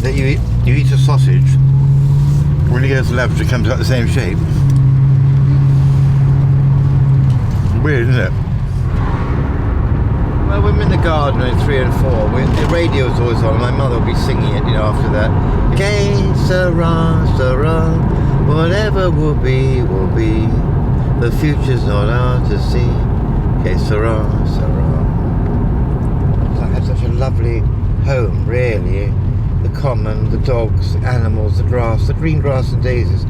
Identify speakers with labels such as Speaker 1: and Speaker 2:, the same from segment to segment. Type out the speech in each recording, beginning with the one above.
Speaker 1: that you eat a sausage, when it goes to lavatory, it comes out the same shape. Weird, isn't it? Well, when we're in the garden at 3 and 4, the radio's always on, and my mother will be singing it, after that. Que sera, sera, whatever will be, will be. The future's not ours to see. Que sera, sera. I had such a lovely home, really. The common, the dogs, the animals, the grass, the green grass and daisies,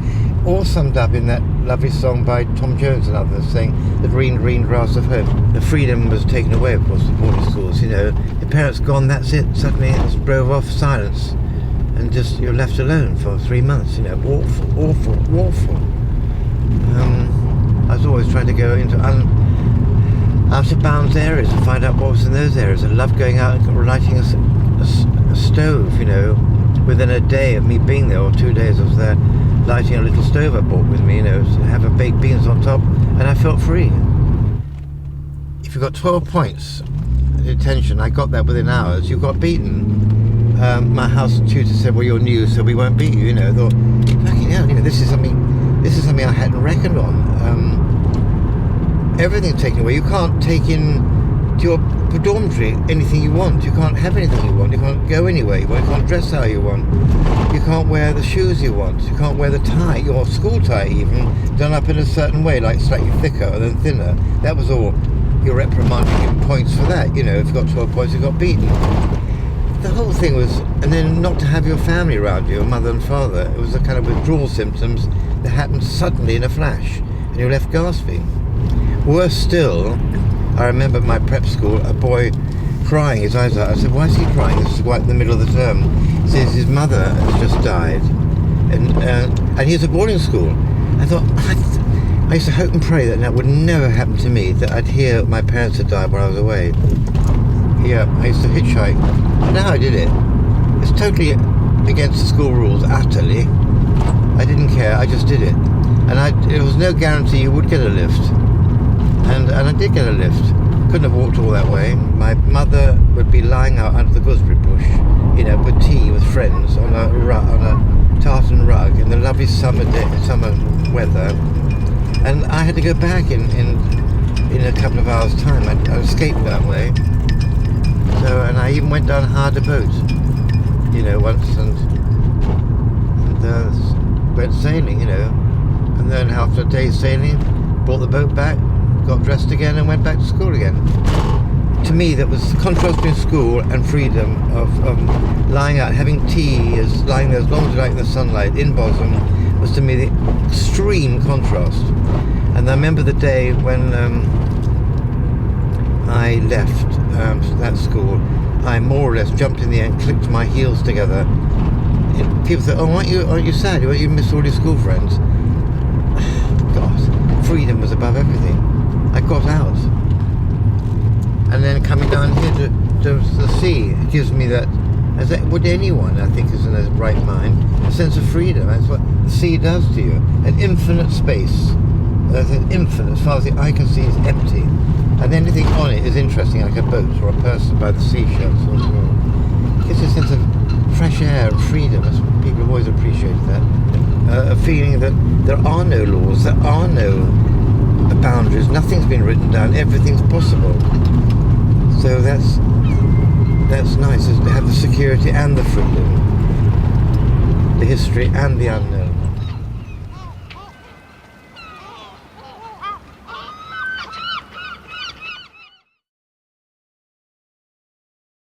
Speaker 1: all summed up in that lovely song by Tom Jones and others saying, the green, green grass of home. The freedom was taken away, of course, the boarding schools, the parents gone, that's it, suddenly it just drove off, silence, and just you're left alone for 3 months, awful, awful, awful. I was always trying to go into out of bounds areas and find out what was in those areas. I loved going out and lighting a stove, within a day of me being there, or 2 days I was there, lighting a little stove I bought with me, to have a baked beans on top, and I felt free. If you got 12 points in detention, I got that within hours, you got beaten. My house tutor said, well, you're new, so we won't beat you, I thought, fucking hell, this is something I hadn't reckoned on. Everything's taken away. You can't take in to your dormitory anything you want. You can't have anything you want. You can't go anywhere you want. You can't dress how you want. You can't wear the shoes you want. You can't wear the tie, your school tie even, done up in a certain way, like slightly thicker and then thinner. That was all your reprimanding points for that. If you got 12 points, you got beaten. The whole thing was, and then not to have your family around you, your mother and father. It was a kind of withdrawal symptoms that happened suddenly in a flash, and you're left gasping. Worse still, I remember at my prep school, a boy crying his eyes out. I said, why is he crying? This is right in the middle of the term. He says his mother has just died, and he's at boarding school. I thought, I used to hope and pray that would never happen to me, that I'd hear my parents had died when I was away. Yeah, I used to hitchhike. Now I did it. It's totally against the school rules, utterly. I didn't care, I just did it. And there was no guarantee you would get a lift. And I did get a lift. Couldn't have walked all that way. My mother would be lying out under the gooseberry bush, with tea with friends on a tartan rug in the lovely summer weather. And I had to go back in a couple of hours' time. I escaped that way. So, and I even went down and hired a boat, once, and went sailing, and then after a day's sailing, brought the boat back, got dressed again, and went back to school again. To me, that was the contrast between school and freedom of lying out, having tea, lying there as long as you like in the sunlight, in bosom, was to me the extreme contrast. And I remember the day when I left that school, I more or less jumped in the air and clicked my heels together. And people said, oh, aren't you sad? You miss all your school friends? God, freedom was above everything. I got out. And then coming down here to the sea, it gives me that, as would anyone, I think, is in a right mind, a sense of freedom. That's what the sea does to you. An infinite space. That's an infinite, as far as the eye can see, is empty. And anything on it is interesting, like a boat or a person by the seashells. It gives you a sense of fresh air and freedom. People have always appreciated that. A feeling that there are no laws, there are no boundaries, nothing's been written down, everything's possible. So that's nice, is to have the security and the freedom, the history and the unknown.